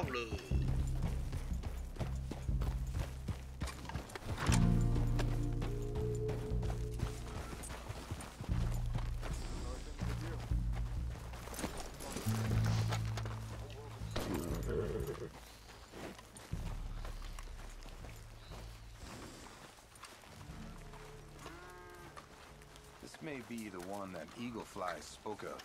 到了。This may be the one that Eagle Fly spoke of.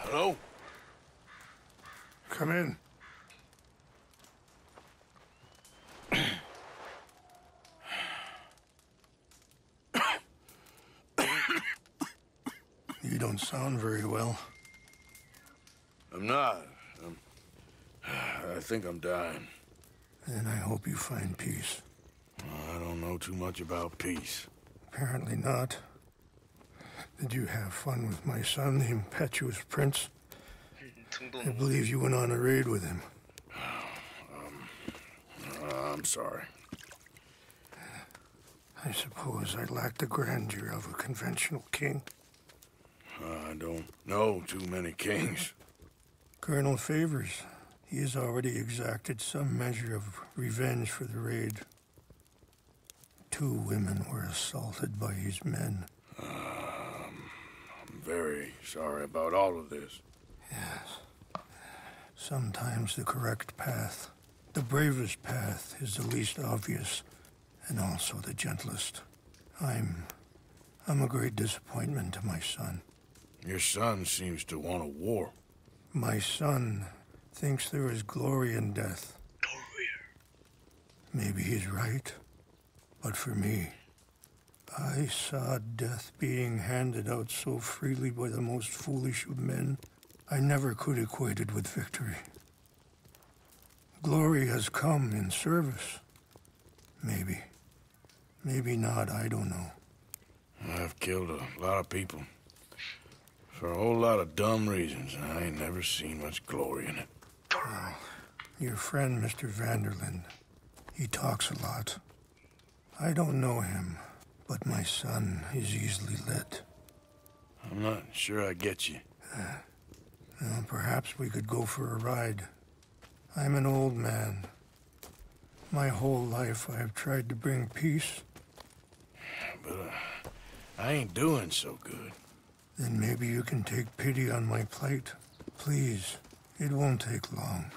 Hello? Come in. You don't sound very well. I'm not. I think I'm dying. Then I hope you find peace. I don't know too much about peace. Apparently not. Did you have fun with my son, the impetuous prince? I believe you went on a raid with him. I'm sorry. I suppose I lack the grandeur of a conventional king. I don't know too many kings. Colonel Favors, he has already exacted some measure of revenge for the raid. 2 women were assaulted by his men. I'm very sorry about all of this. Yes. Sometimes the correct path, the bravest path, is the least obvious, and also the gentlest. I'm a great disappointment to my son. Your son seems to want a war. My son thinks there is glory in death. Maybe he's right, but for me, I saw death being handed out so freely by the most foolish of men, I never could equate it with victory. Glory has come in service. Maybe. Maybe not, I don't know. I've killed a lot of people. For a whole lot of dumb reasons, and I ain't never seen much glory in it. Well, your friend, Mr. Vanderlyn, he talks a lot. I don't know him, but my son is easily led. I'm not sure I get you. Well, perhaps we could go for a ride. I'm an old man. My whole life I have tried to bring peace. But I ain't doing so good. Then maybe you can take pity on my plight. Please, it won't take long.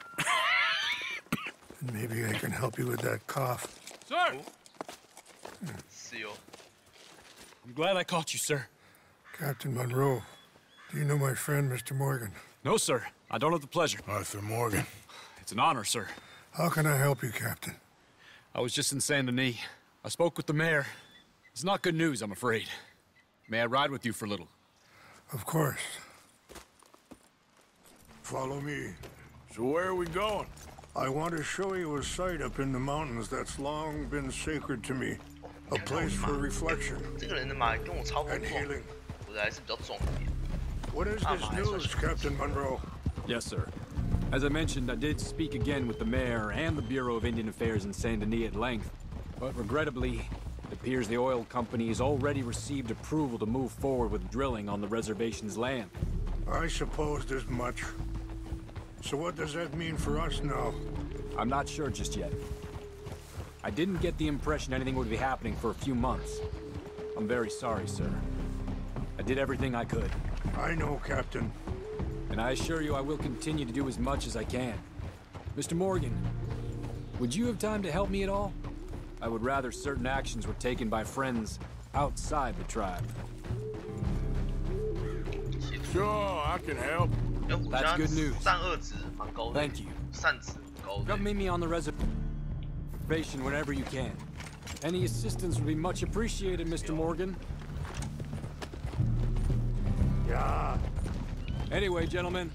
And maybe I can help you with that cough. Sir! Seal. I'm glad I caught you, sir. Captain Monroe, do you know my friend, Mr. Morgan? No, sir. I don't have the pleasure. Arthur Morgan. It's an honor, sir. How can I help you, Captain? I was just in Saint Denis. I spoke with the mayor. It's not good news, I'm afraid. May I ride with you for a little? Of course. Follow me. So where are we going? I want to show you a site up in the mountains that's long been sacred to me. A place for reflection 这个人的马跟我差不 and 多， healing. 我的还是比较重一点。 What is this news, Captain Monroe? Yes, sir. As I mentioned, I did speak again with the mayor and the Bureau of Indian Affairs in Saint Denis at length. But regrettably, it appears the oil company has already received approval to move forward with drilling on the reservation's land. I supposed as much. So what does that mean for us now? I'm not sure just yet. I didn't get the impression anything would be happening for a few months. I'm very sorry, sir. I did everything I could. I know, Captain. And I assure you I will continue to do as much as I can. Mr. Morgan, would you have time to help me at all? I would rather certain actions were taken by friends outside the tribe. Sure, I can help. That's good news. 善恶值蛮高的。 Thank you. 善值很高的 Come。meet me on the reservation whenever you can. Any assistance would be much appreciated, Mr. Morgan. Yeah. Anyway, gentlemen,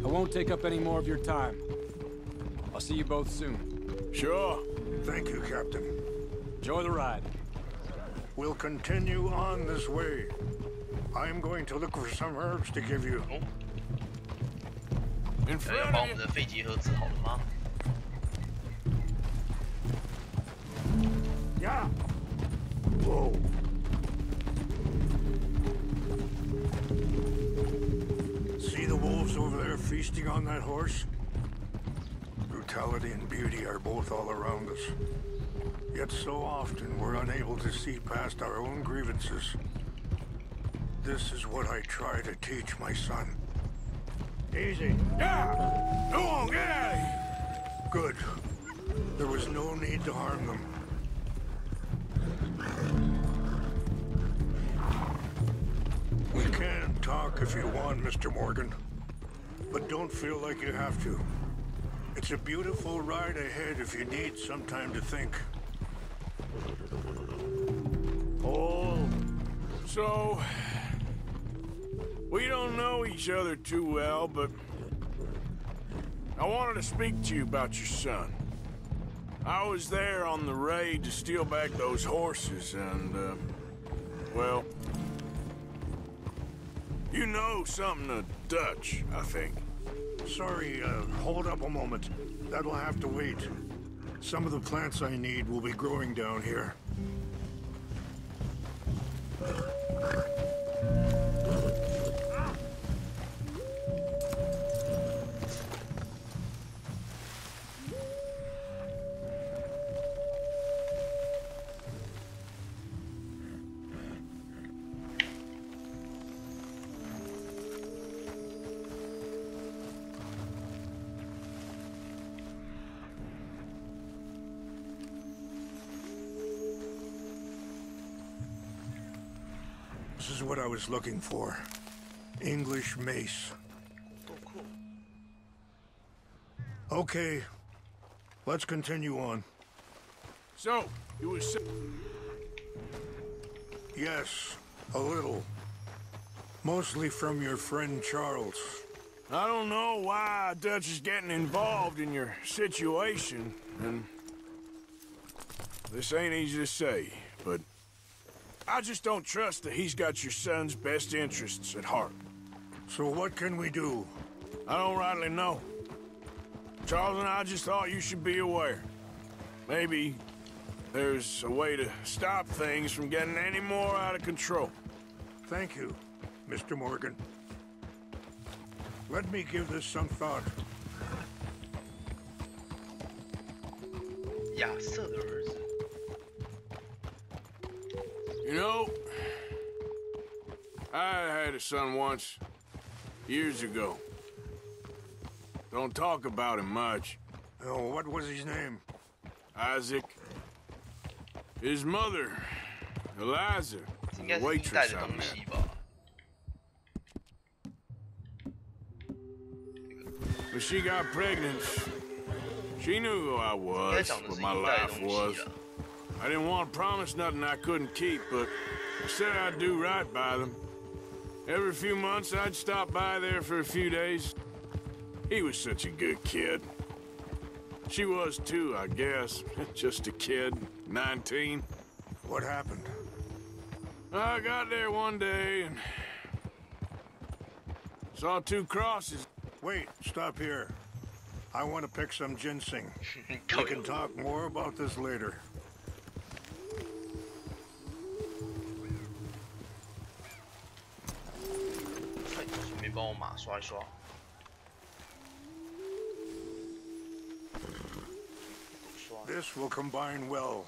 I won't take up any more of your time. I'll see you both soon. Sure. Thank you, Captain. Enjoy the ride. We'll continue on this way. I'm going to look for some herbs to give you. 哦， In 要 front 把我 of 们 you. 的肺结核治好了吗？ Yeah. Whoa. See the wolves over there feasting on that horse? Brutality and beauty are both all around us. Yet so often we're unable to see past our own grievances. This is what I try to teach my son. Easy. Yeah! Go on, get out of here! Good. There was no need to harm them. We can talk if you want, Mr. Morgan. But don't feel like you have to. It's a beautiful ride ahead if you need some time to think. Oh, so we don't know each other too well, but I wanted to speak to you about your son. I was there on the raid to steal back those horses, and, well, you know something of Dutch, I think. Sorry, hold up a moment. That'll have to wait. Some of the plants I need will be growing down here. This is what I was looking for. English mace. 够酷。 Okay, let's continue on. So, you was... Yes, a little. Mostly from your friend Charles. I don't know why Dutch is getting involved in your situation, and this ain't easy to say, but I just don't trust that he's got your son's best interests at heart. So what can we do? I don't rightly know. Charles and I just thought you should be aware. Maybe there's a way to stop things from getting any more out of control. Thank you, Mr. Morgan. Let me give this some thought. 亚瑟的儿子， You know, I had a son once, years ago. Don't talk about him much. Oh, what was his name? Isaac. His mother, Eliza, 这应 the 该是第一代 waitress 的 out 东 there. 西吧？ When she got pregnant, she knew who I 应该 was, 讲的 what 是 my 一代的 life 东 was. 西啊。 I didn't want to promise nothing I couldn't keep, but I said I'd do right by them. Every few months, I'd stop by there for a few days. He was such a good kid. She was too, I guess. Just a kid, 19. What happened? I got there one day and saw two crosses. Wait, stop here. I want to pick some ginseng. We 靠 can 有 talk more about this later. 快顺便帮我马刷一刷。 刷 This will combine well.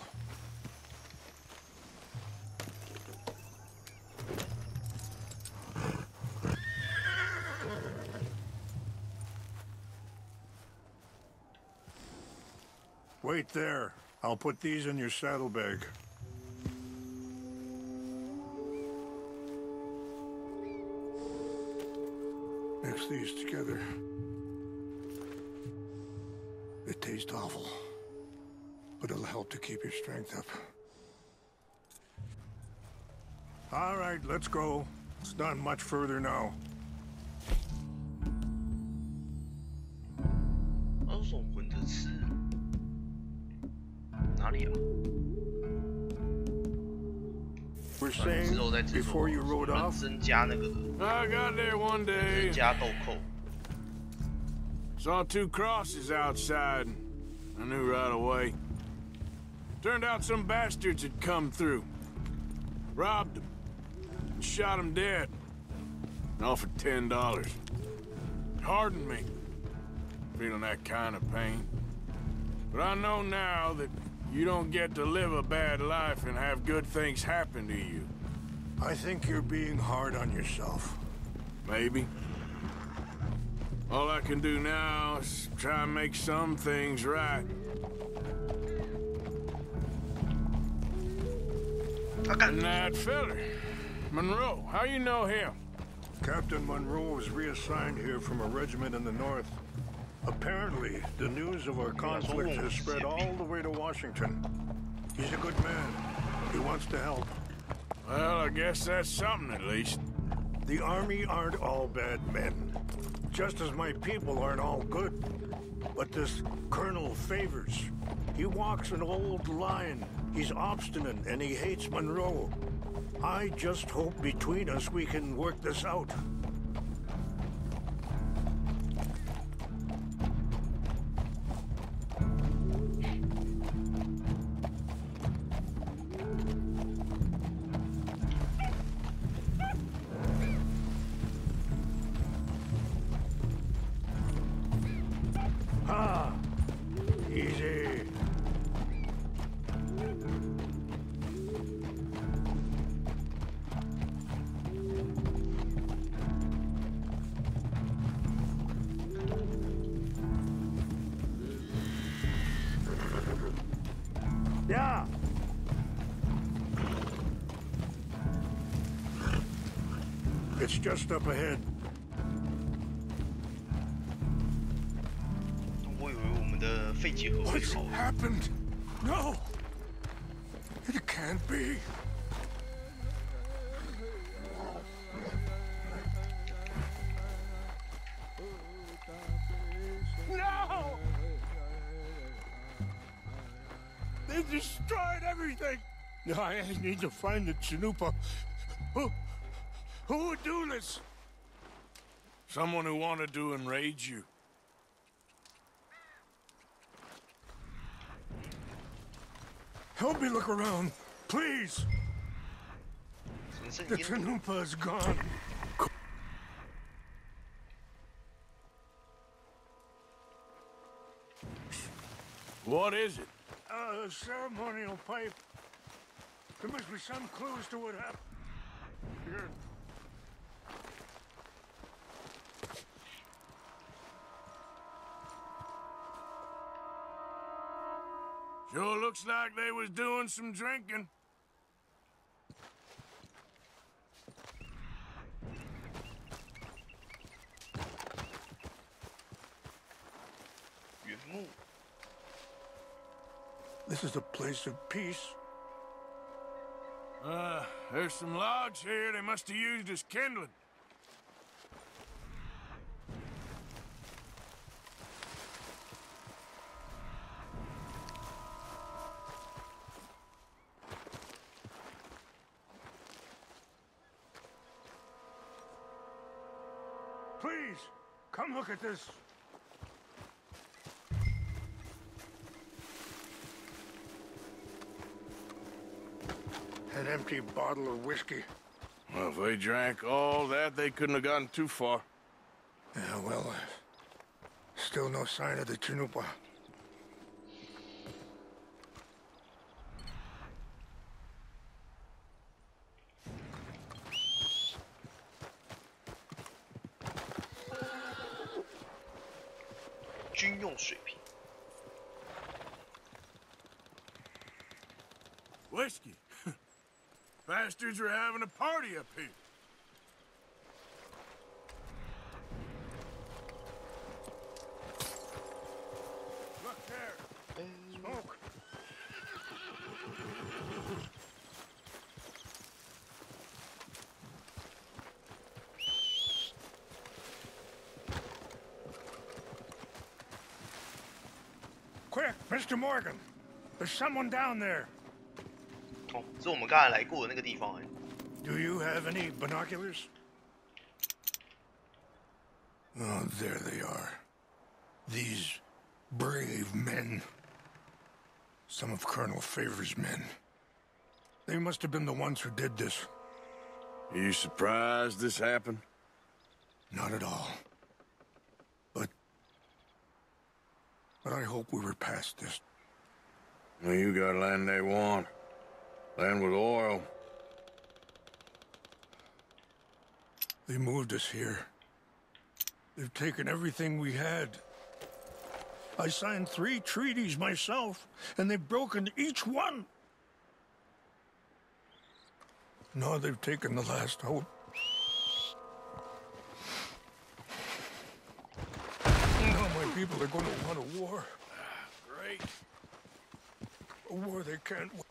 Wait there. I'll put these in your saddlebag. Mix these together. It tastes awful, but it'll help to keep your strength up. All right, let's go. It's not much further now. 二手混着吃，哪里啊？ were 之 saying 后再制作 before you rode 能 off? 增加那个的， I got there one 增 day. 加豆蔻。 Saw 2 crosses outside. I knew right away. Turned out some bastards had come through. Robbed them. Shot them dead. And offered $10. Hardened me. Feeling that kind of pain. But I know now that you don't get to live a bad life and have good things happen to you. I think you're being hard on yourself. Maybe. All I can do now is try and make some things right. And that feller, Monroe, how you know him? Captain Monroe was reassigned here from a regiment in the north. Apparently, the news of our conflict has spread all the way to Washington. He's a good man. He wants to help. Well, I guess that's something at least. The army aren't all bad men. Just as my people aren't all good. But this Colonel Favors, he walks an old line. He's obstinate and he hates Monroe. I just hope between us we can work this out. Ah, easy. Yeah. It's just up ahead. 我以为我们的肺结核会 What's 好。 happened? No. It can't be. No! They destroyed everything. I need to find the Chanupa. Who would do this? Someone who wanted to enrage you. Help me look around, please. 什么声 The 音？ Chanupa is gone. What is it? A ceremonial pipe. There must be some clues to what happened. Here. Sure looks like they was doing some drinking. This is a place of peace. There's some logs here they must have used as kindling. Please, come look at this. An empty bottle of whiskey. Well, if they drank all that, they couldn't have gotten too far. Yeah, well, still no sign of the Chanupa. 军用水瓶。 Whiskey. Bastards are having a party up here. Look there. Smoke. Quick, Mr. Morgan. There's someone down there. 哦，是我们刚才来过的那个地方哎。Do you have any binoculars? Oh, there they are. These brave men. Some of Colonel Favor's men. They must have been the ones who did this. Are you surprised this happened? Not at all. But I hope we were past this. Well, you got land they want. Land with oil. They moved us here. They've taken everything we had. I signed 3 treaties myself, and they've broken each one. Now they've taken the last hope. Now my people are going to want a war. Great. A war they can't win.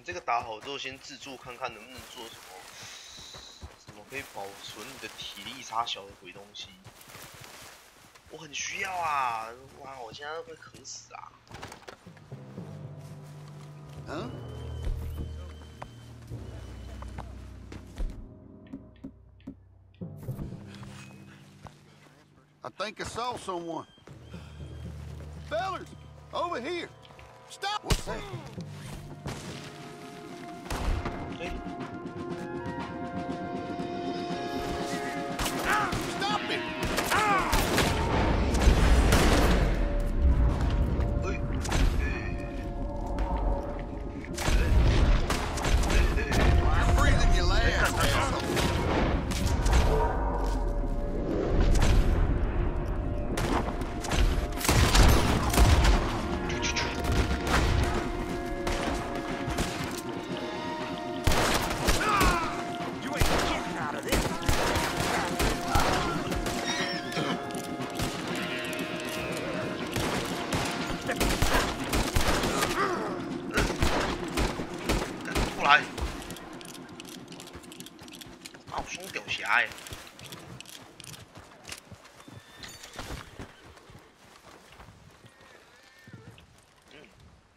这个打好之后，先自助看看能不能做什么可以保存你的体力差小的鬼东西。我很需要啊！哇，我现在会渴死啊Huh? I think I saw someone. Fellers, over here. Stop! What's that? 哎， Stop it! 哎， You're breathing your last, asshole. 过来！啊，我双屌侠哎！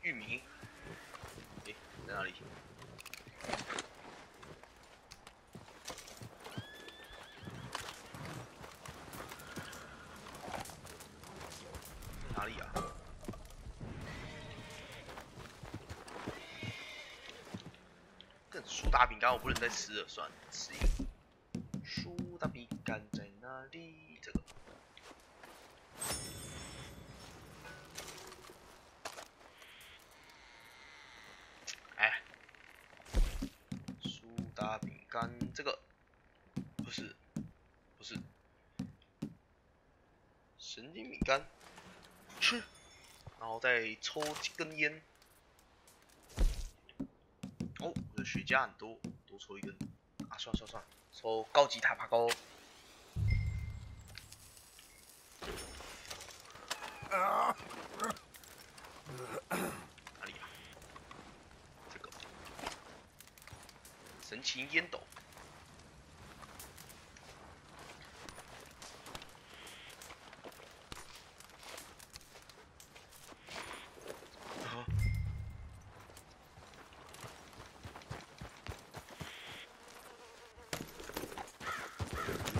玉米，哎，在哪里？哪里啊？更苏打饼干我不能再吃了，算了，吃一个。苏打饼干在哪里？这个。哎，苏打饼干这个不是，神经饼干，吃，然后再抽几根烟。哦，我的雪茄很多，多抽一根。啊，算了，抽高级塔巴糕。哪里啊？这个神奇烟斗。啊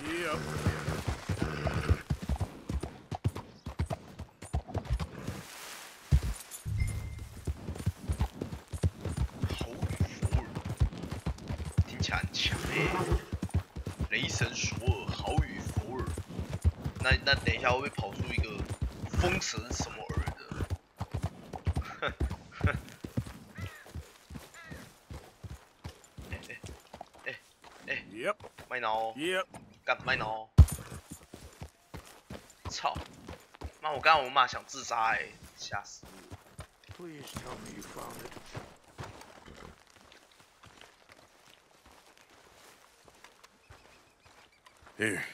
Yep. 好与佛尔，听起来很强雷神索尔，好与佛尔。那等一下会不会跑出一个风神什么尔的？哎， Yep. 麦挠， Yep. 干麦挠！操！妈，我刚刚我妈想自杀吓死我！ Please tell me you found it. Here.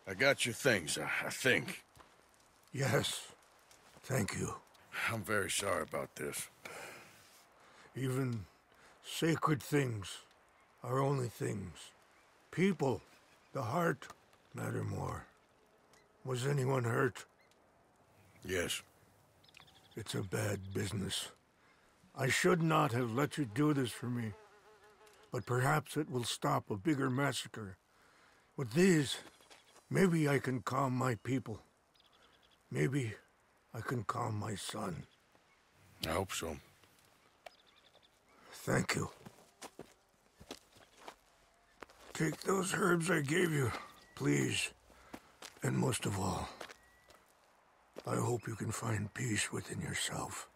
I got your things, I think. Yes. Thank you. I'm very sorry about this. Even Sacred things are only things. People, the heart, matter more. Was anyone hurt? Yes. It's a bad business. I should not have let you do this for me. But perhaps it will stop a bigger massacre. With these, maybe I can calm my people. Maybe I can calm my son. I hope so. Thank you. Take those herbs I gave you, please. And most of all, I hope you can find peace within yourself.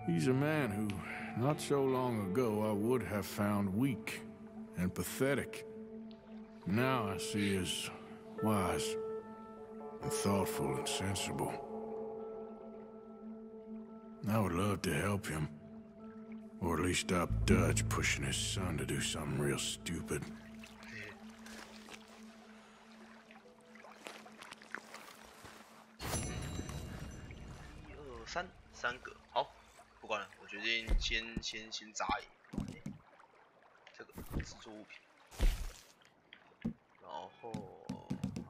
He's a man who, not so long ago, I would have found weak and pathetic. Now I see as wise and thoughtful and sensible. I would love to help him. Or at least stop Dutch pushing his son to do something real stupid. 三个，好，不管了，我决定先扎营。这个制作物品，然后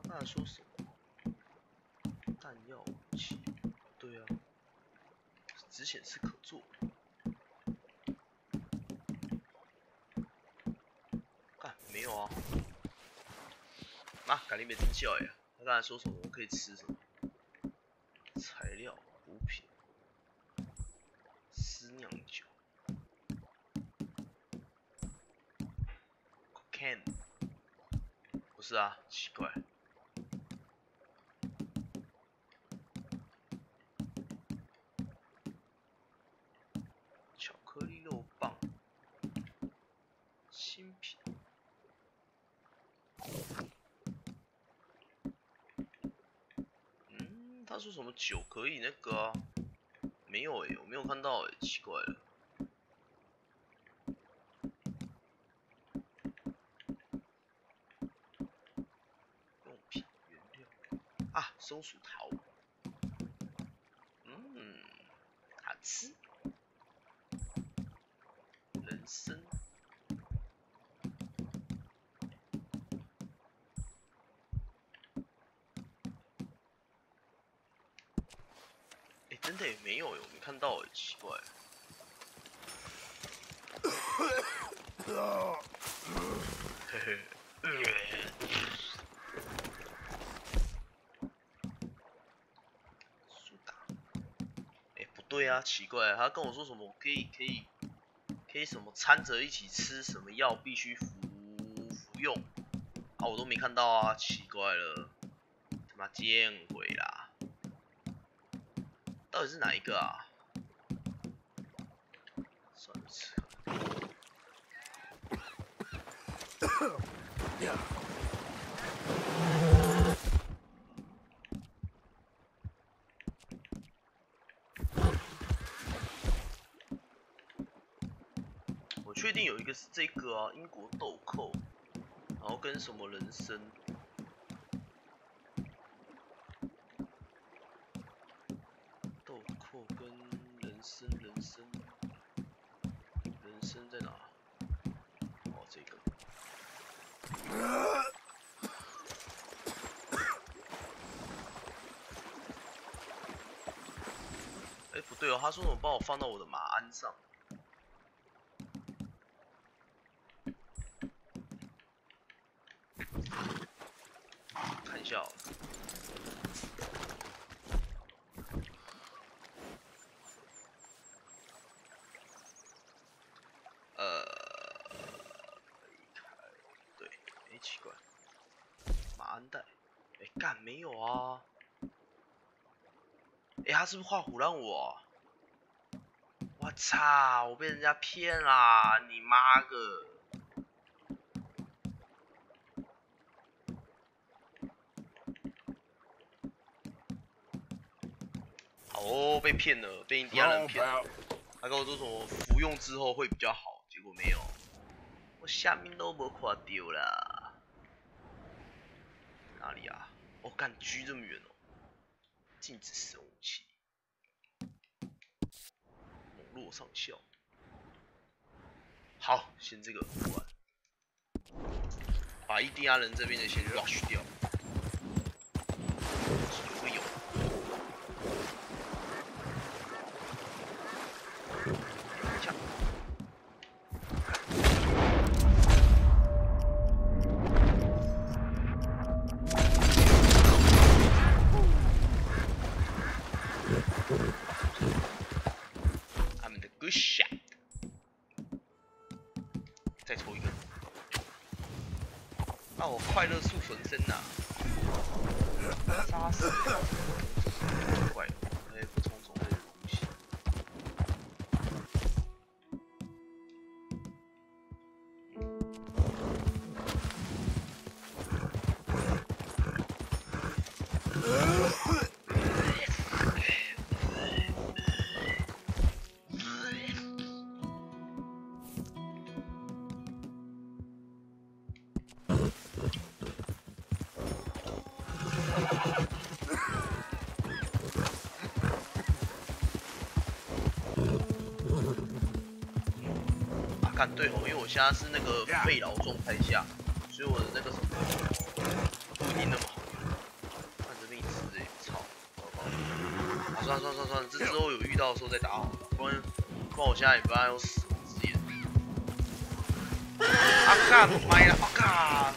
他刚才说什么？弹药武器，对啊，只显示可做。干没有啊？妈，赶紧别真笑呀！他刚才说什么？我可以吃什么？材料、补品。 酿酒 ，cocaine， 不是啊，奇怪。巧克力肉棒，新品。他说什么酒可以那个啊？ 没有诶，我没有看到诶，奇怪了。用品原料啊，松鼠桃。好吃。人参。真的也没有，我没看到，奇怪。嘿嘿，苏打，不对啊，奇怪，他跟我说什么可以什么掺着一起吃，什么药必须服用啊，我都没看到啊，奇怪了，他妈见鬼啦！ 到底是哪一个啊？算了，吃。我确定有一个是这个啊，英国豆蔻，然后跟什么人参。 跟人参在哪？哦，这个。不对哦，他说什么帮我放到我的马鞍上？看一下哦。 对，奇怪，马鞍带，干没有啊？他是不是画唬烂我啊？我操！我被人家骗啦！你妈个！好，哦，被骗了，被印第安人骗了。他跟我说什么服用之后会比较好，结果没有，我下面都没看到啦。哪里啊？我干狙这么远哦！禁止使用武器，网络上校。好，先这个付完，把印第安人这边的先 rush 掉。有个有。枪。I'm the good shot。再抽一个。让我快乐树纯身呐！杀死！怪了，不冲种类的东西。对哦，因为我现在是那个肺痨状态下，所以我的那个什么不一定那么好用。看这边吃的也操，糟糕！啊，算了，这之后有遇到的时候再打好了，不然我现在也不知道要死职业。啊干，买了，啊干！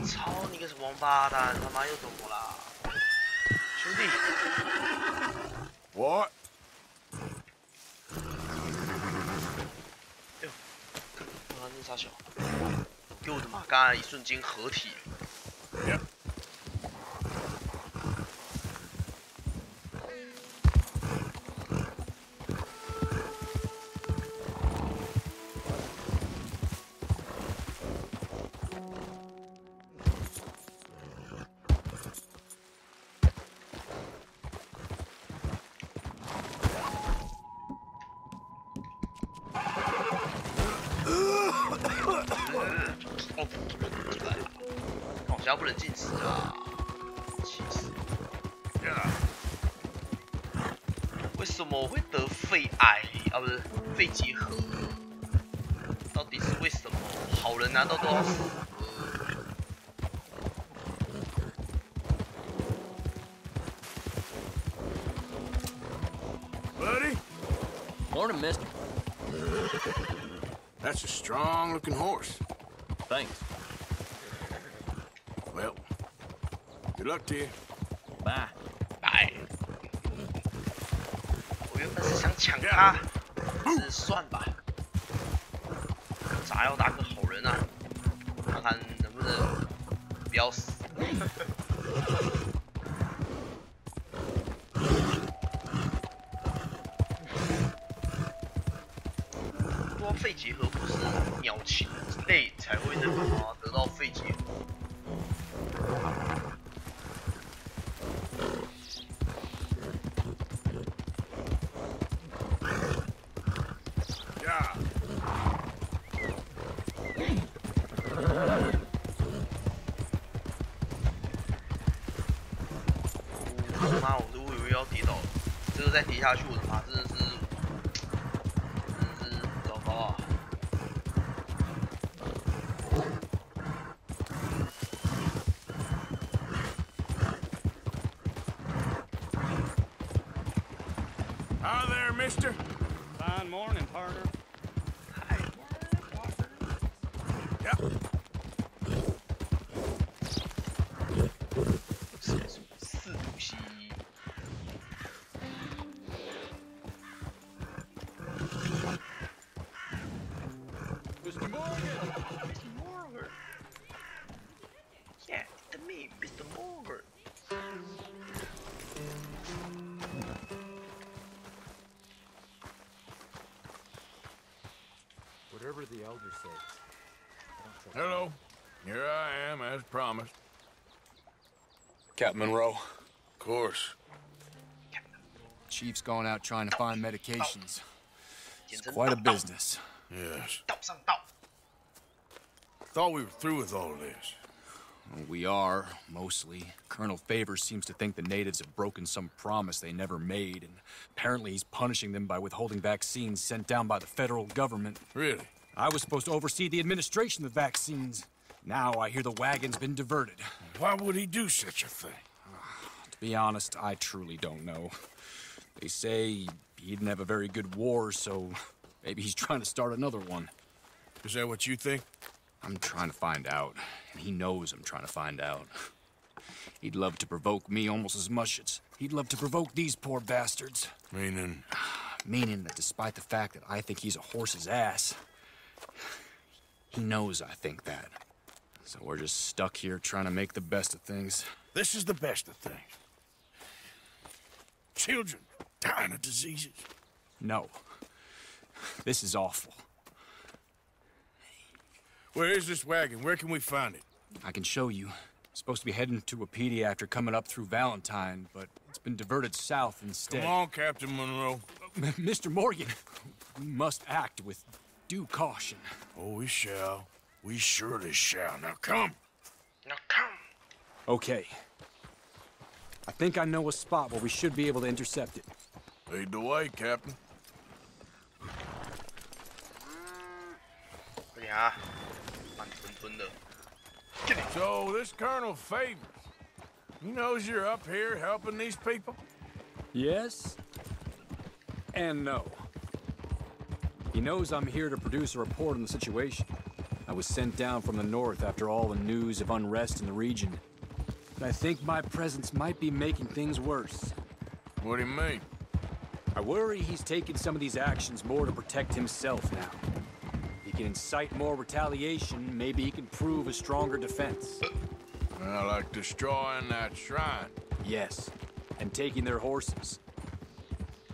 操你个什么王八蛋！他妈又怎么啦？兄弟 What？那傻小，给我的妈！刚才一瞬间合体。Yep. 我现在不能进食啊！气死！为什么我会得肺癌啊？不是肺结核？到底是为什么？好人难道都要死？Buddy? Morning, mister. That's a strong-looking horse. Thanks. Well, good luck to you. Bye. Bye. 我原本是想抢他，是算吧。咋要当个好人啊？看看能不能不要死。说肺结核不是鸟禽类才会那个吗？得到肺结核。妈，我以为要跌倒了，这个再跌下去，我的妈，真的是糟糕啊！Hi there, mister. Fine morning, partner. Hi. Yep. 四毒蜥蜴。Mr. Morgan. Mr. Morgan. Yeah, it's me, Mr. Morgan. Whatever the elder says. Hello. Here I am, as promised. Captain Monroe. Of course. Chief's going out trying to find medications. It's quite a business. Yes. 道上道。 Thought we were through with all of this. Well, we are, mostly. Colonel Favors seems to think the natives have broken some promise they never made, and apparently he's punishing them by withholding vaccines sent down by the federal government. Really? I was supposed to oversee the administration of the vaccines. Now I hear the wagon's been diverted. Why would he do such a thing? To be honest, I truly don't know. They say he didn't have a very good war, so maybe he's trying to start another one. Is that what you think? I'm trying to find out, and he knows I'm trying to find out. He'd love to provoke me almost as much as he'd love to provoke these poor bastards. Meaning? Meaning that despite the fact that I think he's a horse's ass, he knows I think that. So we're just stuck here trying to make the best of things. This is the best of things. Children dying of diseases. No. This is awful. Where is this wagon? Where can we find it? I can show you. Supposed to be heading to Wapiti after coming up through Valentine, but it's been diverted south instead. Come on, Captain Monroe. Mr. Morgan, we must act with due caution. Oh, we shall. We surely shall. Now come. Now come. Okay. I think I know a spot where we should be able to intercept it. Lead the way, Captain. 快点啊，慢吞吞的。 So, this Colonel Favors, he knows you're up here helping these people? Yes and no. He knows I'm here to produce a report on the situation. I was sent down from the north after all the news of unrest in the region. But I think my presence might be making things worse. What do you mean? I worry he's taking some of these actions more to protect himself now. He can incite more retaliation, maybe he can prove a stronger defense. Like destroying that shrine. Yes, and taking their horses.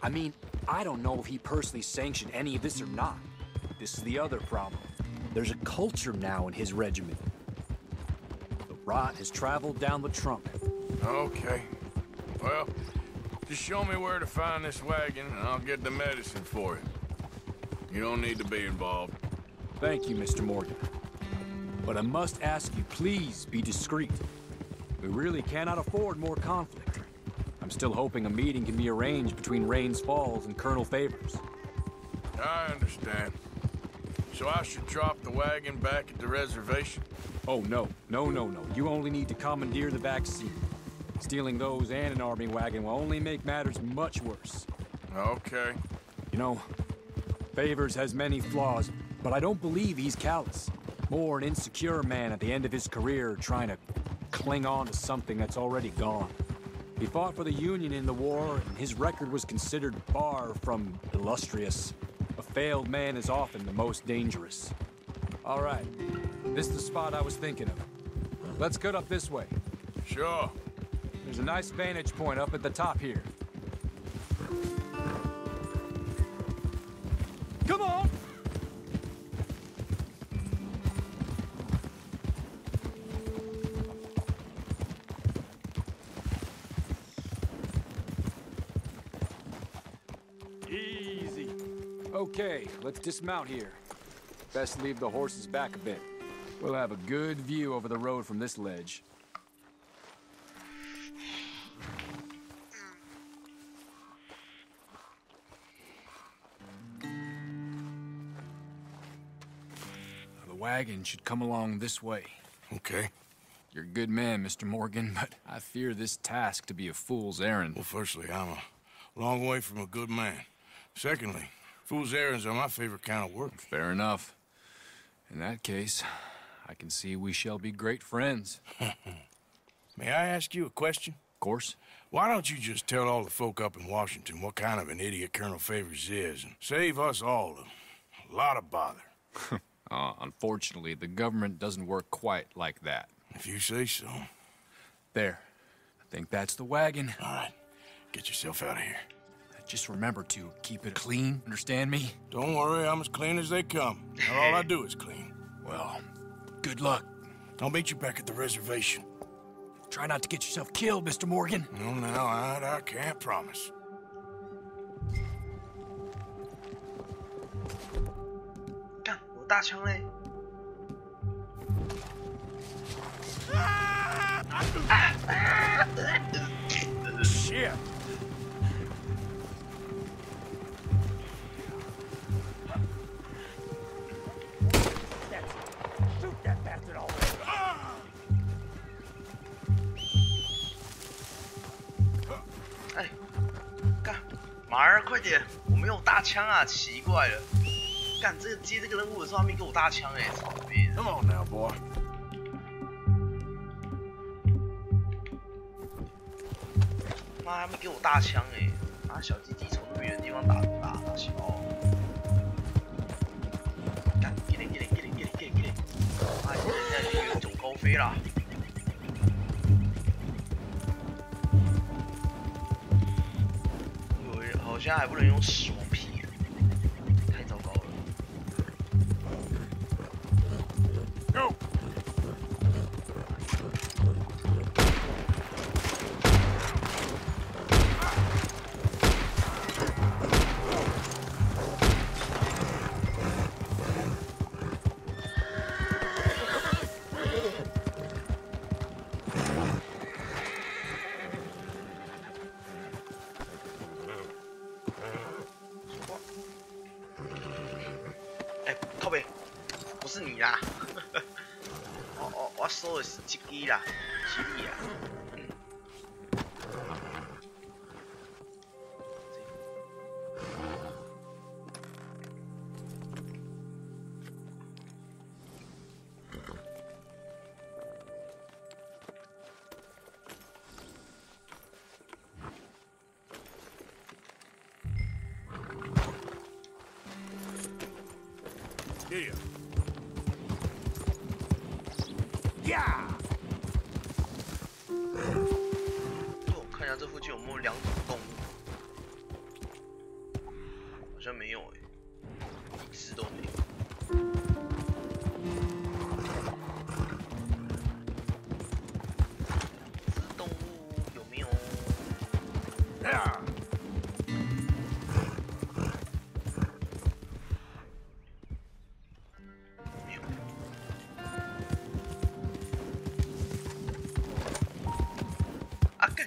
I mean, I don't know if he personally sanctioned any of this or not. This is the other problem. There's a culture now in his regiment. The rot has traveled down the trunk. Okay. Well, just show me where to find this wagon, and I'll get the medicine for you. You don't need to be involved. Thank you, Mr. Morgan. But I must ask you, please be discreet. We really cannot afford more conflict. I'm still hoping a meeting can be arranged between Rains Falls and Colonel Favors. I understand. So I should drop the wagon back at the reservation? Oh, no. No. You only need to commandeer the vaccine. Stealing those and an army wagon will only make matters much worse. Okay. You know, Favors has many flaws, but I don't believe he's callous. More an insecure man at the end of his career trying to cling on to something that's already gone. He fought for the Union in the war, and his record was considered far from illustrious. A failed man is often the most dangerous. All right, this is the spot I was thinking of. Let's cut up this way. Sure. There's a nice vantage point up at the top here. Come on! Easy. Okay, let's dismount here. Best leave the horses back a bit. We'll have a good view over the road from this ledge. The wagon should come along this way. Okay. You're a good man, Mr. Morgan, but I fear this task to be a fool's errand. Well, firstly, I'm a long way from a good man. Secondly, fool's errands are my favorite kind of work. Fair enough. In that case, I can see we shall be great friends. May I ask you a question? Of course. Why don't you just tell all the folk up in Washington what kind of an idiot Colonel Favors is and save us all a lot of bother? Unfortunately, the government doesn't work quite like that. If you say so. There. I think that's the wagon. All right. Get yourself out of here. Just remember to keep it clean, understand me? Don't worry, I'm as clean as they come. Not all I do is clean. Well, good luck. I'll meet you back at the reservation. Try not to get yourself killed, Mr. Morgan. No, now, I can't promise. 大枪嘞。Shit. Shoot that bastard already. 哎，干，马儿快点，我没有大枪啊，奇怪了。干这个接这个任务的时候，他没给我大枪哎，操你妹的！ Come on now, boy. 妈，他没给我大枪哎！妈，小鸡鸡从那么远的地方打小。干，给你！妈，现在已经远走高飞啦！好像还不能用手劈，太糟糕了。Go. 靠北，不是你啦！我说的是这个啦，是你啦。Yeah. Yeah. 我看一下这附近有没有两种动物，好像没有哎，一只都没有。这只动物有没有？ Yeah. 没有。啊干！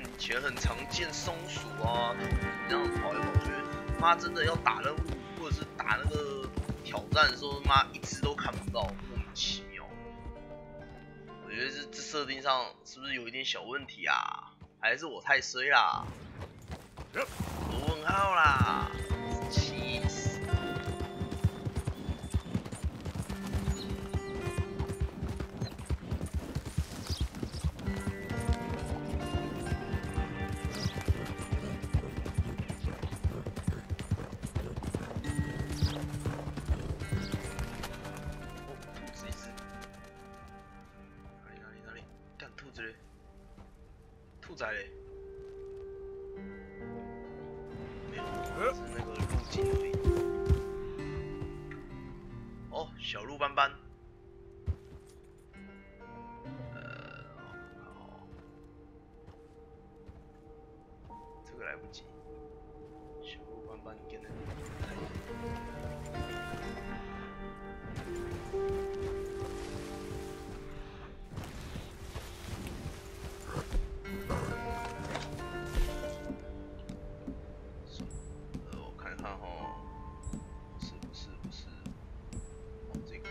以前很常见松鼠啊，这样跑来跑去，妈真的要打任务或者是打那个挑战的时候，妈一只都看不到，莫名其妙。我觉得这设定上是不是有一点小问题啊？还是我太衰啦？罗问号啦，气死！兔子一只，哪里？干兔子嘞！兔仔嘞！没有，是那个路径而已。哦，小鹿斑斑。好，这个来不及。小鹿斑斑跟那个。我看看哦，不是，哦这个。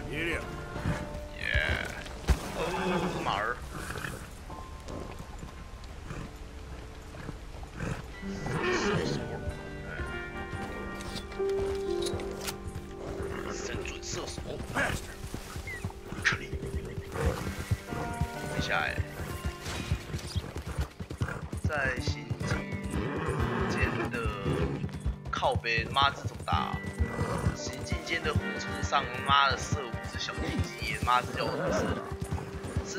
Yeah. 马儿。神准射手，克里，等一下哎，在行进间的靠背，妈这种大，行进间的火车上，妈的射5只小鸡鸡，妈这叫我的事啊！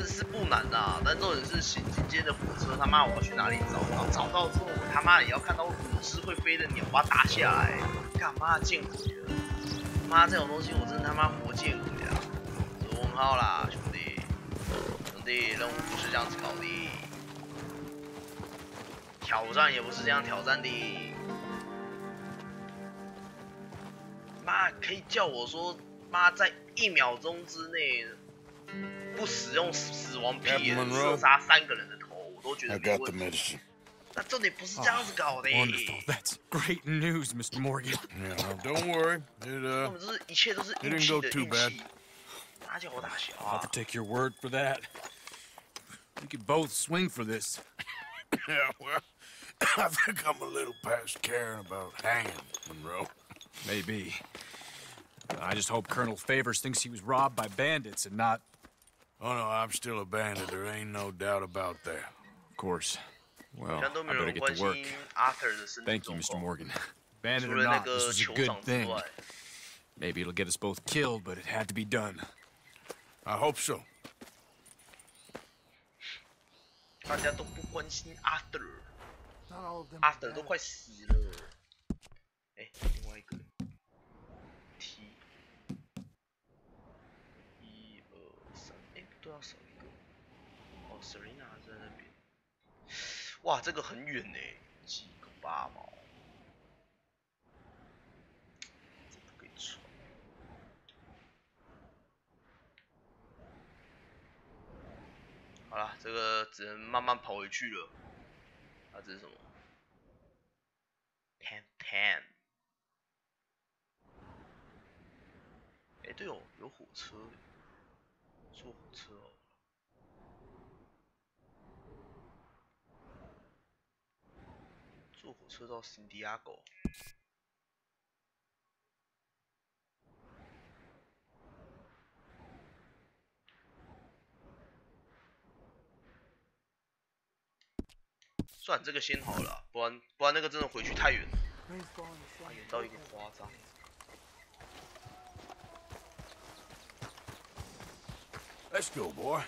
是不难啊，但重点是行进间的火车，他妈我要去哪里找？然后找到之后，我他妈也要看到5只会飞的鸟，把它打下来，干嘛见鬼了？妈这种东西我真的他妈活见鬼啊！问号啦，兄弟，任务不是这样子搞的，挑战也不是这样挑战的。妈，可以叫我说，妈在1秒钟之内不使用死亡屁眼射杀3个人的头，我都觉得没问题。那重点不是这样子搞的。Wonderful. That's great news, Mr. Morgan. Yeah, don't worry. 根本就是一切都是运气的运气。哪叫我打小啊 I'll have to take your word for that. We could both swing for this. Yeah, well, I think I'm a little past caring about hanging, Monroe. Maybe. I just hope Colonel Favors thinks he was robbed by bandits and not... Oh, no, I'm still a bandit. There ain't no doubt about that. Of course. Well, I better get to work. Thank you, Mr. Morgan. Bandit or not, this was a good thing. Maybe it'll get us both killed, but it had to be done. I hope so. 大家都不关心 Arthur 都快死了。哎，另外一个 T， 1、2、3，哎，不对，要少一个。哦 ，Serena 在那边。哇，这个很远呢，几个8毛。这不可以穿。好了，这个只能慢慢跑回去了。啊，这是什么 ？10。哎，对哦，有火车，坐火车哦。坐火车到圣地亚哥。算这个先好了，不然那个真的回去太远了，远到一个夸张。Let's go, boy.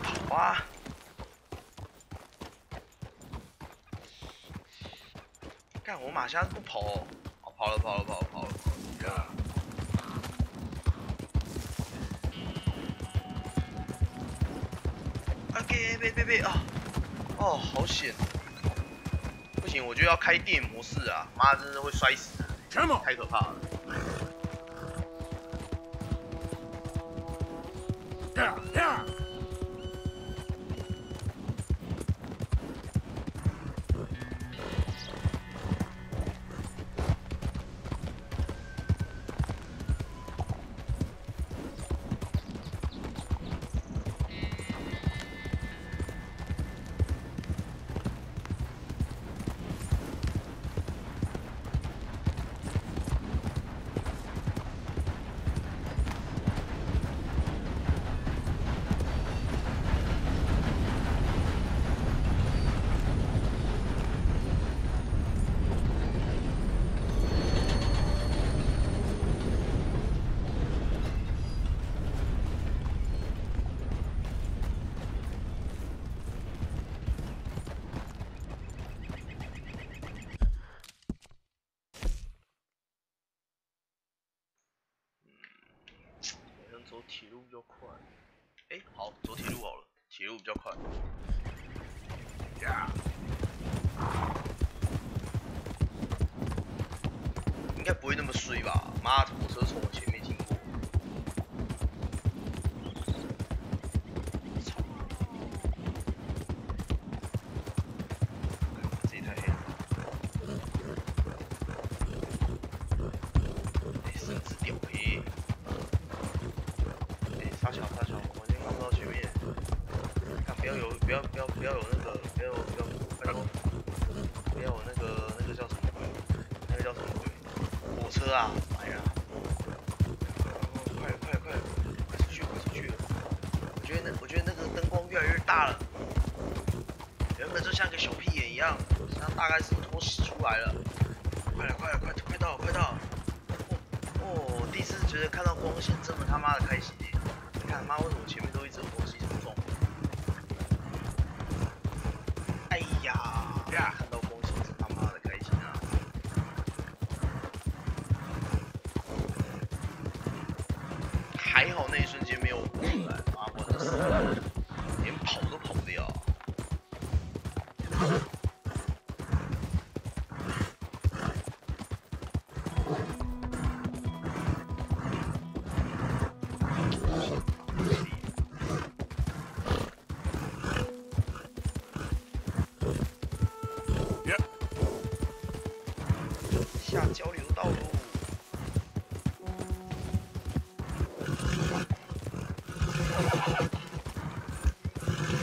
跑啊！干，我马下不跑哦。跑了。OK， 别啊！哦，好险！不行，我就要开电影模式啊！妈，真的会摔死，太可怕了。走铁路比较快。哎，好，走铁路好了，铁路比较快。应该不会那么衰吧？妈，火车从我前面经过。操！这一台黑。哎，甚至屌黑。 插桥，我已经看不到前面。看，不要有那个，不要，拜托，不要有那个叫什么鬼？那个叫什么鬼？车啊，买啊！快了，快出去！我觉得那个灯光越来越大了，原本就像个小屁眼一样，现在大概是拖屎出来了。快到了！哦，第一次觉得看到光线这么他妈的开心耶！你看妈，为什么前面都一直有东西撞？哎呀，看到光线真他妈的开心啊！还好那一瞬间没有火出来，妈我真是连跑都跑不掉。下交流道路。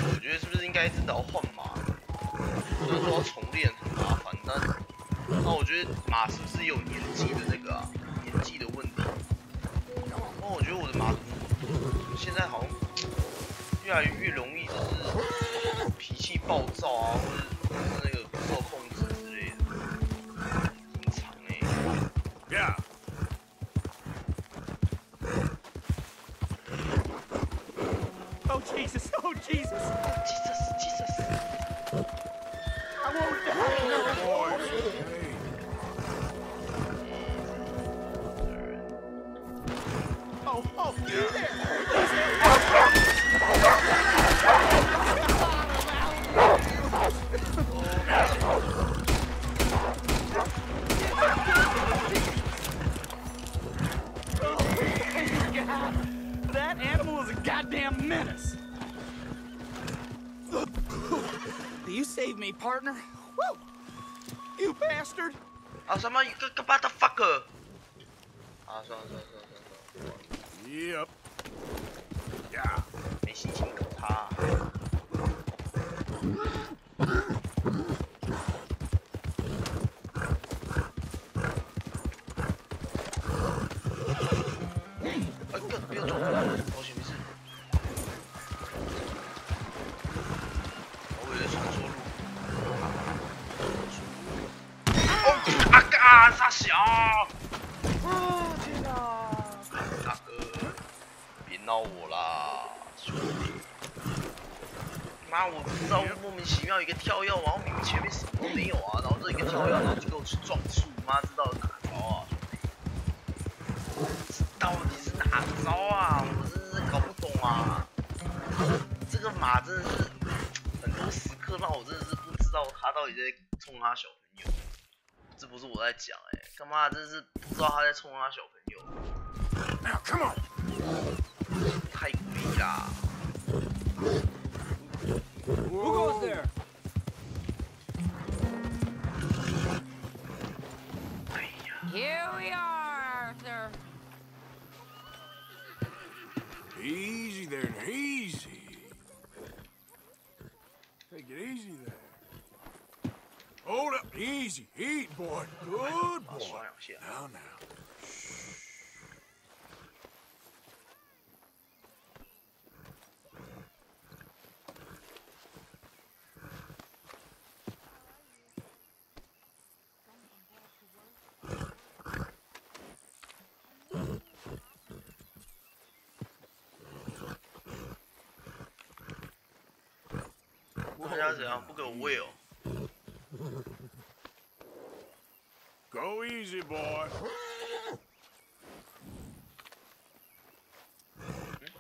我觉得是不是应该真的要换马？虽然说要重练很麻烦，但我觉得马是不是也有年纪的那个啊？年纪的问题。我觉得我的马现在好像越来越容易就是脾气暴躁啊，或是那个不受控制之类的。很长Yeah. Oh, Jesus. Oh, Jesus. Jesus. I won't die. No. Boys. Oh, you there. That animal is a goddamn menace. You saved me, partner. Woo! You bastard! 啊什么一个 motherfucker！ 啊，算了。Yep. Yeah. 没心情搞他。不要撞我！保险没事。我以为传说路。傻小！天哪！大哥，别闹我啦，兄弟！妈，我不知道莫名其妙一个跳跃，然后明明前面什么都没有啊，然后这一个跳跃，然后就给我去撞树，妈知道哪招啊？这到底是哪招啊？我真是搞不懂啊！这个马真的是很多时刻让我真的是不知道他到底在冲他小朋友。这不是我在讲干嘛真是不知道他在冲他小朋友。Now, come on. 太诡异啦！ Who goes there? 哎呀， Here we are, Arthur. Easy there, now, easy. Take it easy there. Hold up, easy, eat, boy. Good 把 boy. 刷两下。 Now. 大家怎样？不给我喂哦？ Go easy, boy.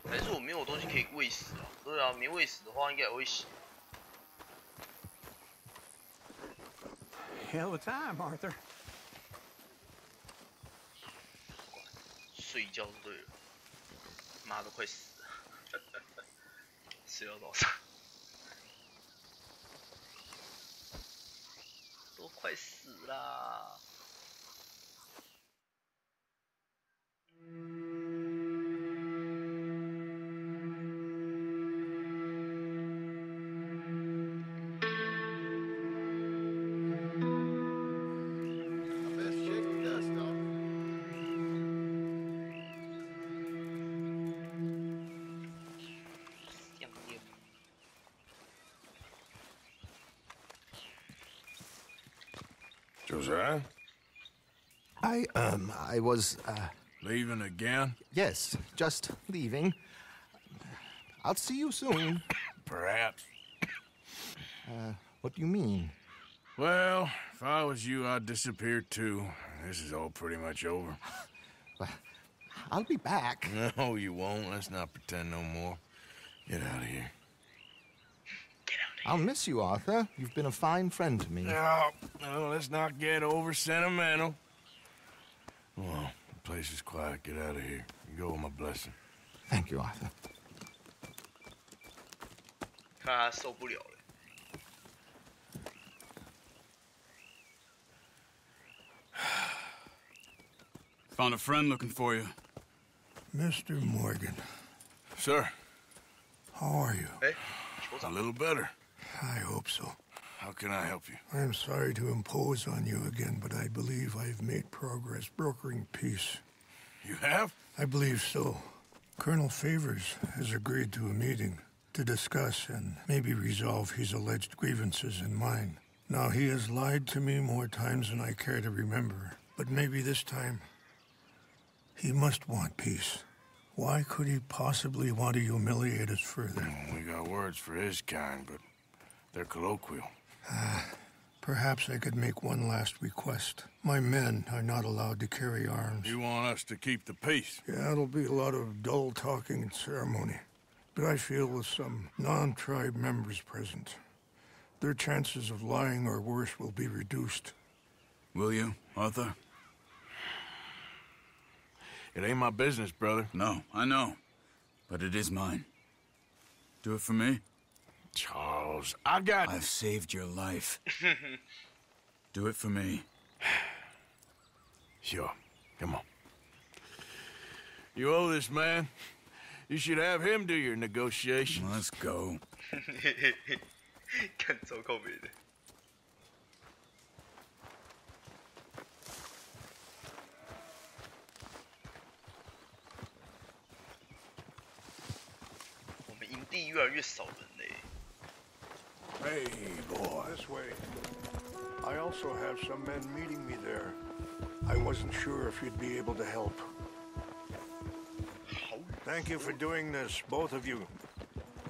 还是我没有东西可以喂食啊？对啊，没喂食的话应该也会死。 Hell of a time, Arthur. 睡觉就对了。妈都快死了，睡到早上，都快死啦。 Best shake the dust off. goes, huh? I was, Leaving again? yes, just leaving. I'll see you soon. Perhaps. What do you mean? Well, if I was you, I'd disappear too. This is all pretty much over. Well, I'll be back. No, you won't. Let's not pretend no more. Get out of here. I'll miss you, Arthur. You've been a fine friend to me. No, let's not get over sentimental. Well, the place is quiet. Get out of here. You go with my blessing. Thank you, Arthur. 看他受不了了。 Found a friend looking for you. Mr. Morgan, Sir, how are you? 哎，酋 a 长， little better. I hope so. How can I help you? I'm sorry to impose on you again, but I believe I've made progress brokering peace. You have? I believe so. Colonel Favors has agreed to a meeting to discuss and maybe resolve his alleged grievances and mine. Now, he has lied to me more times than I care to remember, but maybe this time he must want peace. Why could he possibly want to humiliate us further? We got words for his kind, but they're colloquial. Perhaps I could make one last request. My men are not allowed to carry arms. You want us to keep the peace? Yeah, it'll be a lot of dull talking and ceremony. But I feel with some non-tribe members present, their chances of lying or worse will be reduced. Will you, Arthur? It ain't my business, brother. No, I know. But it is mine. Do it for me? Charles, I got... I've saved your life. Do it for me. Sure. Come on. You owe this man. You should have him do your negotiations. Let's go. 看超靠北的。我们营地越来越少人嘞。 Hey, boy. This way. I also have some men meeting me there. I wasn't sure if you'd be able to help. Thank you for doing this, both of you.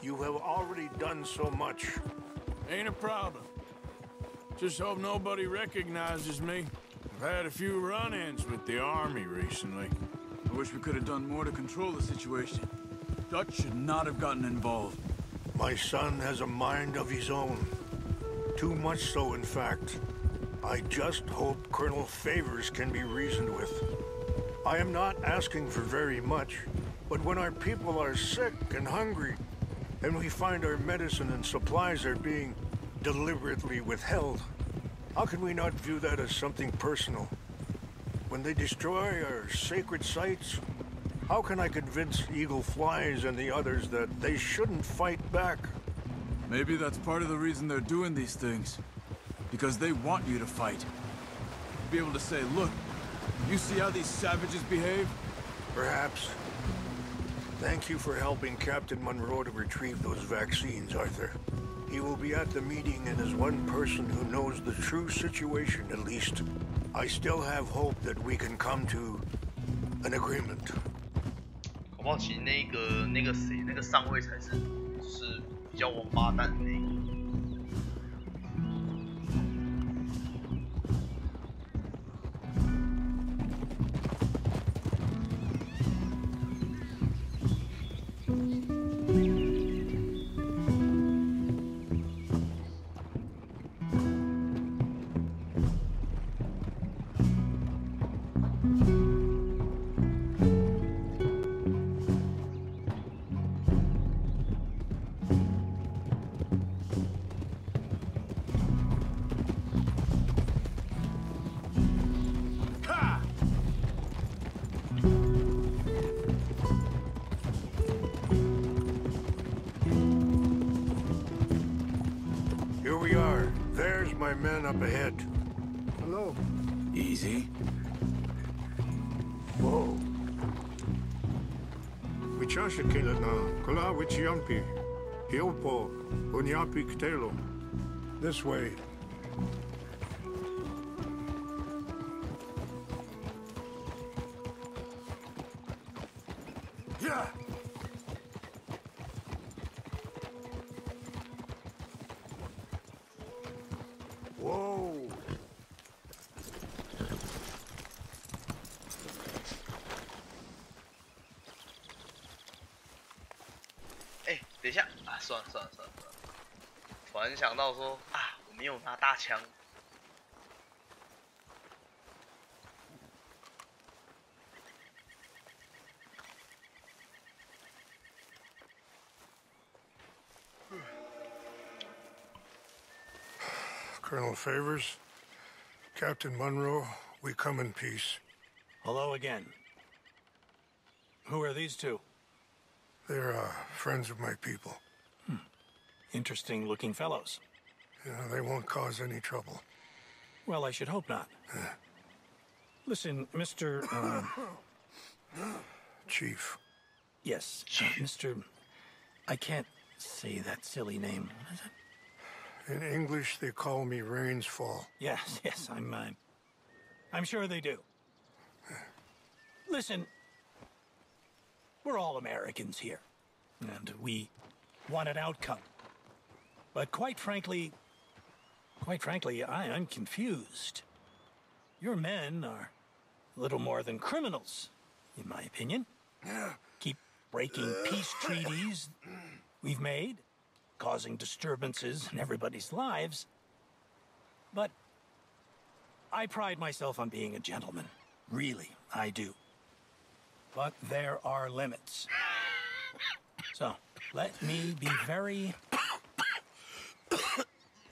You have already done so much. Ain't a problem. Just hope nobody recognizes me. I've had a few run-ins with the army recently. I wish we could have done more to control the situation. Dutch should not have gotten involved. My son has a mind of his own. Too much so, in fact. I just hope Colonel Favors can be reasoned with. I am not asking for very much, but when our people are sick and hungry, and we find our medicine and supplies are being deliberately withheld, how can we not view that as something personal? When they destroy our sacred sites, how can I convince Eagle Flies and the others that they shouldn't fight back? Maybe that's part of the reason they're doing these things. Because they want you to fight. Be able to say, look, you see how these savages behave? Perhaps. Thank you for helping Captain Monroe to retrieve those vaccines, Arthur. He will be at the meeting and is one person who knows the true situation, at least. I still have hope that we can come to an agreement. 搞不好其实那个谁，那个上尉才是就是比较王八蛋的那个。Here we are. There's my men up ahead. Hello. Easy. Whoa. Wichasha Kilana, Kala Wichiampi, Hiopo, Unyapi Ktelo. This way. 啊，算了，突然想到说啊，我没有拿大枪。Colonel Favors, Captain Monroe, we come in peace. Hello again. Who are these two? They're friends of my people. Interesting looking fellows. Yeah, they won't cause any trouble. Well, I should hope not. Listen, Mr. Chief. Yes, Mr. I can't say that silly name. What is it? In English, they call me Rains Fall. Yes, I'm sure they do. Listen, we're all Americans here, and we want an outcome. But quite frankly, I'm confused. Your men are a little more than criminals, in my opinion. Keep breaking peace treaties we've made, causing disturbances in everybody's lives. But I pride myself on being a gentleman. Really, I do. But there are limits. So, let me be very...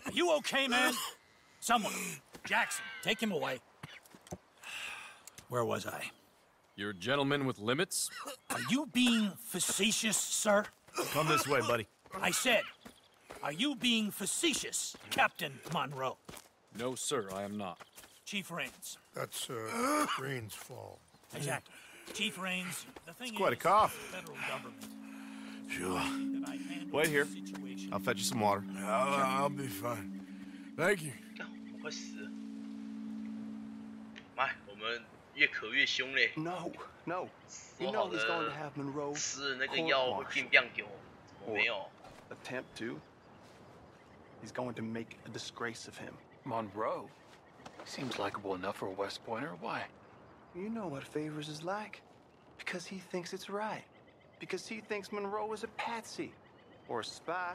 Are you okay, man? Someone. Jackson, take him away. Where was I? You're a gentleman with limits? Are you being facetious, sir? Come this way, buddy. I said, are you being facetious, Captain Monroe? No, sir, I am not. Chief Rains. That's, Rains Fall. Exactly. Chief Rains, the thing It's quite a is, cough. the federal government. Sure. that I handle Wait here. the situation. I'll fetch you some water. I'll be fine. Thank you. 我快死了！妈，我们越咳越凶嘞。 No. You 说 know 好 he's going to 的 have Monroe 吃了那个药会变变给我，怎么没有？ attempt to. He's going to make a disgrace of him. Monroe? Seems likable enough for a West Pointer. Why? You know what Favors is like. Because he thinks it's right. Because he thinks Monroe is a patsy. Or a spy.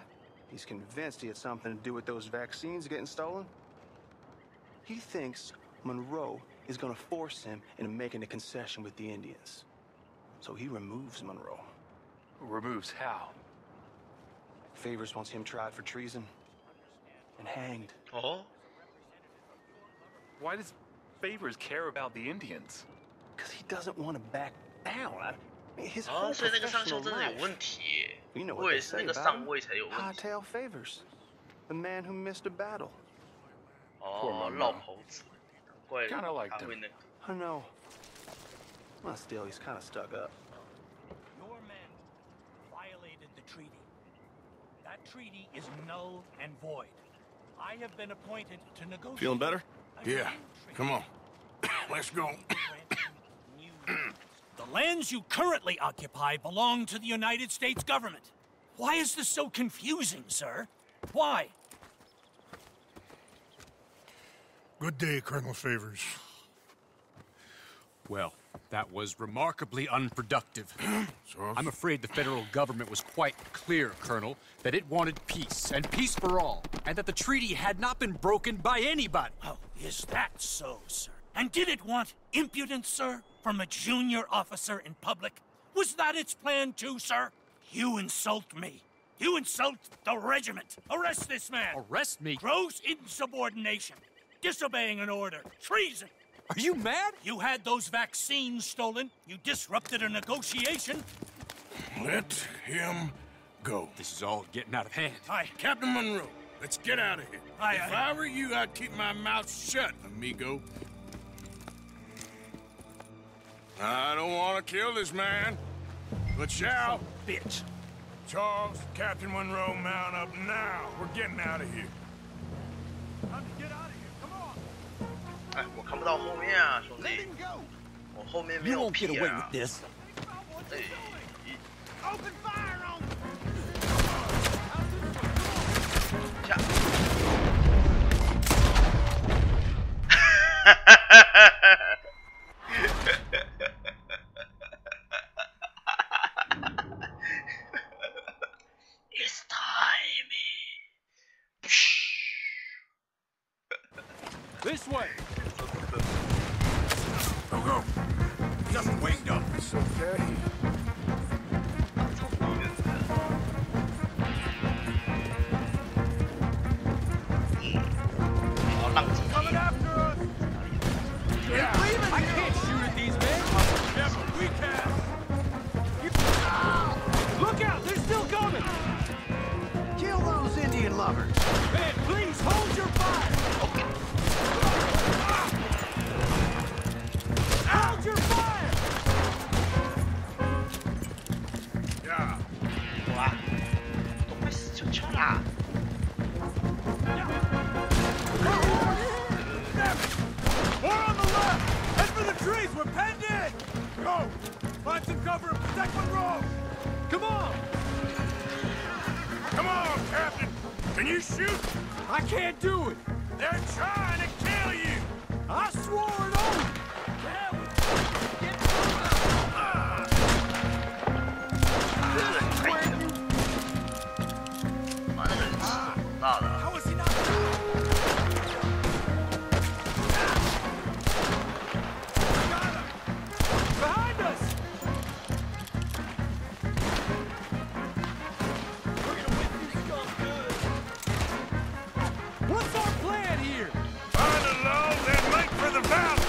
He's convinced he had something to do with those vaccines getting stolen. He thinks Monroe is going to force him into making a concession with the Indians. So he removes Monroe. Removes how? Favors wants him tried for treason and hanged. 哦， Why does Favors care about the Indians? Because he doesn't want to back down. His 哦， whole 所以那个上校 professional 真的有 life. 问题耶。 You know 我 what 以 they 为是那 say 个 about 上 him. 尉才有问题。 Hightail Favors. The man who missed a battle. 哦，绕跑子，怪 Kinda liked 他 him. 会那个。 I know. Well, still, he's kind of stuck up. Your men violated the treaty. That treaty is null and void. I have been appointed to negotiate. Feeling better? a Yeah. new Come on. Let's go. The lands you currently occupy belong to the United States government. Why is this so confusing, sir? Why? Good day, Colonel Favors. Well, that was remarkably unproductive. I'm afraid the federal government was quite clear, Colonel, that it wanted peace, and peace for all, and that the treaty had not been broken by anybody. Oh, is that so, sir? And did it want impudence, sir, from a junior officer in public? Was that its plan too, sir? You insult me. You insult the regiment. Arrest this man. Arrest me? Gross insubordination. Disobeying an order. Treason. Are you mad? You had those vaccines stolen. You disrupted a negotiation. Let him go. This is all getting out of hand. Aye. Captain Monroe, let's get out of here. Aye, If aye. I were you, I'd keep my mouth shut, amigo. I don't want to kill this man, but shall. Bitch. Charles, Captain Monroe, mount up now. We're getting out of here. Time to get out of here. Come on. 哎，我看不到后面啊，兄 Let 弟， him go. 我后面没 You 有 won't get 屁 away 啊 with！this. 哎， Open fire on them. 下。It's time. This way! Go, go! Just winged up! It's okay. 好浪迹 Coming after us! Yeah, I can't shoot at these men! yeah, but we can! Look out! They're still coming! Kill those Indian lovers. Man, please hold your fire! Hold your fire! Yeah. 哇，都快死球球啦！ More on the left! Head for the trees! We're penned in! Go! Find some cover and protect Monroe! Come on! Come on, Captain! Can you shoot? I can't do it! They're trying to kill you! I swore an oath! How is he not? Behind us! What's our plan here? Find the logs and make for the valley!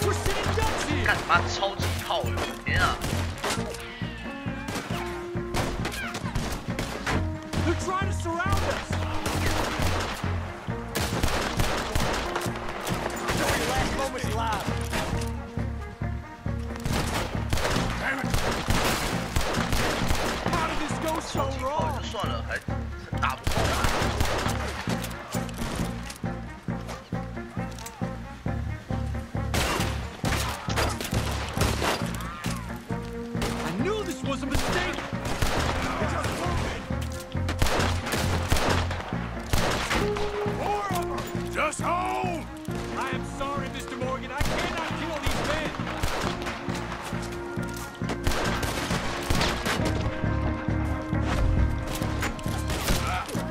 We're sitting ducks here! 干妈超级炮友，天啊！ They're trying to surround us! Show your last moments alive! Damn it! How did this go so 超级炮 wrong? 就算了，还打不动啊！ I knew this was a mistake! More of them! Just hold! I am sorry, Mr. Morgan. I cannot kill these men!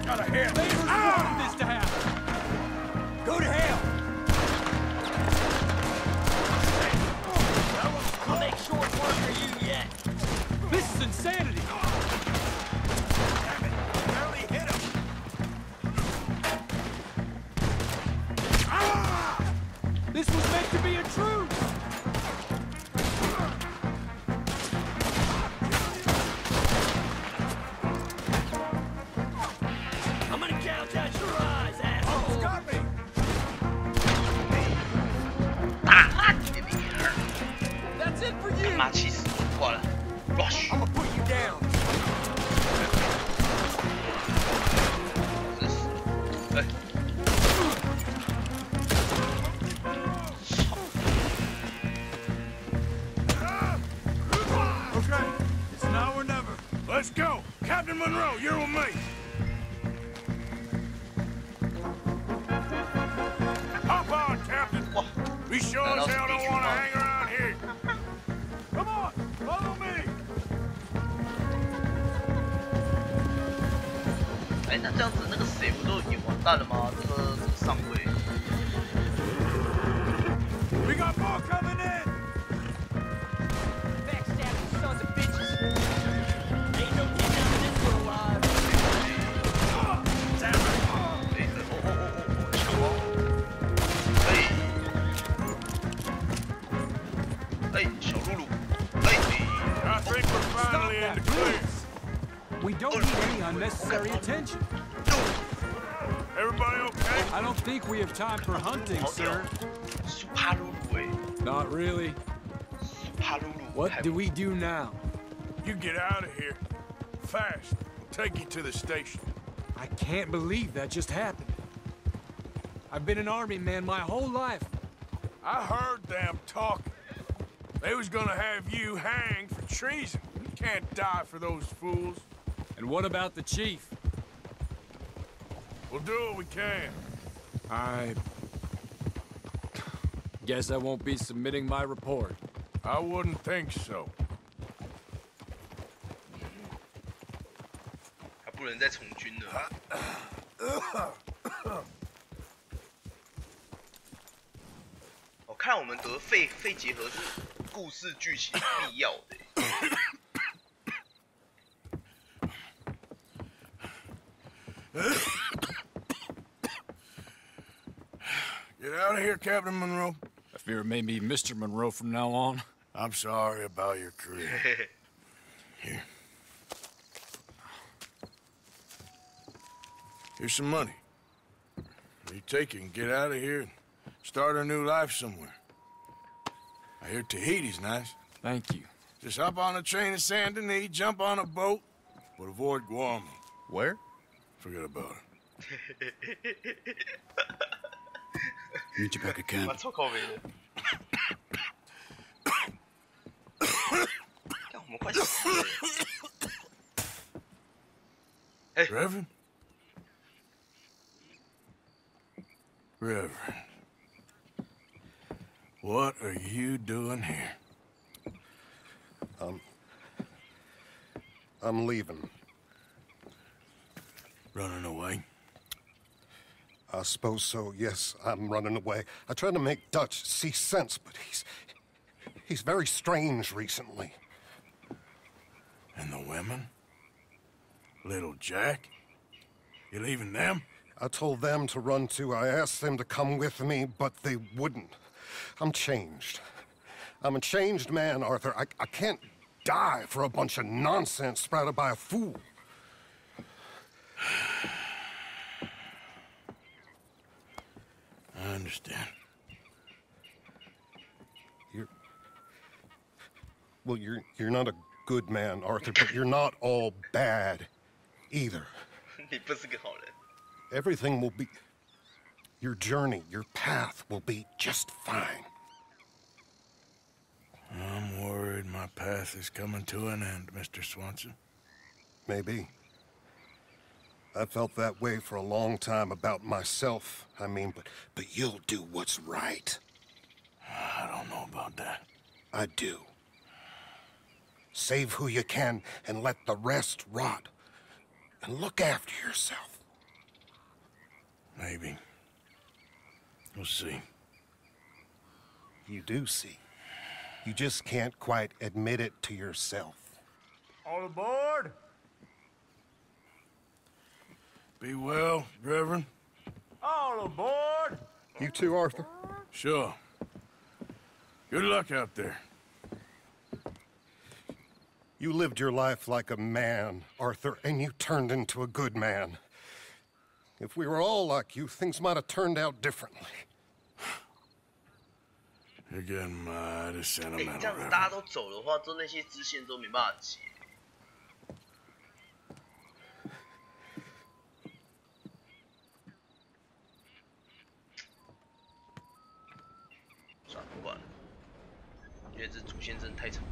Got a hit! Favors wanted this to happen! Go to hell! I'll make short work of you yet. This is insanity! Barely hit him! This was meant to be a truce! I'm gonna gouge out your eyes, asshole. Got me! 打烂你的女儿！ That's it for 干 you. 妈气死我挂了 ，rush！ I'm gonna put you down. 真是，哎，操！ Okay, it's now or never. Let's go! Captain Monroe, you're with me! Hop on, Captain! 哇， We sure as hell don't want to hang around here! Come on, follow me! 哎，那这样子那个谁不就也完蛋了吗？这个上尉， We got more coming in! Backstabbing sons of bitches. Ain't no getting out of this one alive. 哎，哦，抢哦！哎，小露露，哎， I think we're finally in the clear. We don't need any unnecessary attention. Everybody okay? I don't think we have time for hunting, 好屌 sir. 苏帕露露哎， Not really. 苏帕露露， What do we do now? You get out of here. Fast. We'll take you to the station. I can't believe that just happened. I've been an army man my whole life. I heard them talking. They was gonna have you hanged for treason. You can't die for those fools. And what about the chief? We'll do what we can. I guess I won't be submitting my report. I wouldn't think so. 不能再从军了。哦，看来我们得肺结核是故事剧情必要的。Get out of here, Captain Monroe. I fear it may be Mr. Monroe from now on. I'm sorry about your career. Here. Here's some money. You take it and get out of here and start a new life somewhere. I hear Tahiti's nice. Thank you. Just hop on a train to Saint Denis, jump on a boat, but avoid Guam. Where? Forget about it. Meet you back at camp. 超靠北的。看我们快死了。Reverend? Reverend. What are you doing here? I'm leaving. Running away? I suppose so, yes. I'm running away. I tried to make Dutch see sense, but he's very strange recently. And the women? Little Jack? You leaving them? I told them to run too. I asked them to come with me, but they wouldn't. I'm changed. I'm a changed man, Arthur. I can't die for a bunch of nonsense sprouted by a fool. I understand. You're not a good man, Arthur, but you're not all bad either. 你不是个好人。 Everything will be... Your journey, your path will be just fine. I'm worried my path is coming to an end, Mr. Swanson. Maybe. I felt that way for a long time about myself. I mean, but you'll do what's right. I don't know about that. I do. Save who you can and let the rest rot. And look after yourself. Maybe. We'll see. You do see. You just can't quite admit it to yourself. All aboard! Be well, Reverend. All aboard! You too, Arthur? Sure. Good luck out there. You lived your life like a man, Arthur, and you turned into a good man. If we were all like you, things might have turned out differently. You're getting mighty sentimental, 这样子大家都走的话，做那些支线都没办法接。算了，不管了，因为这主线真的太长。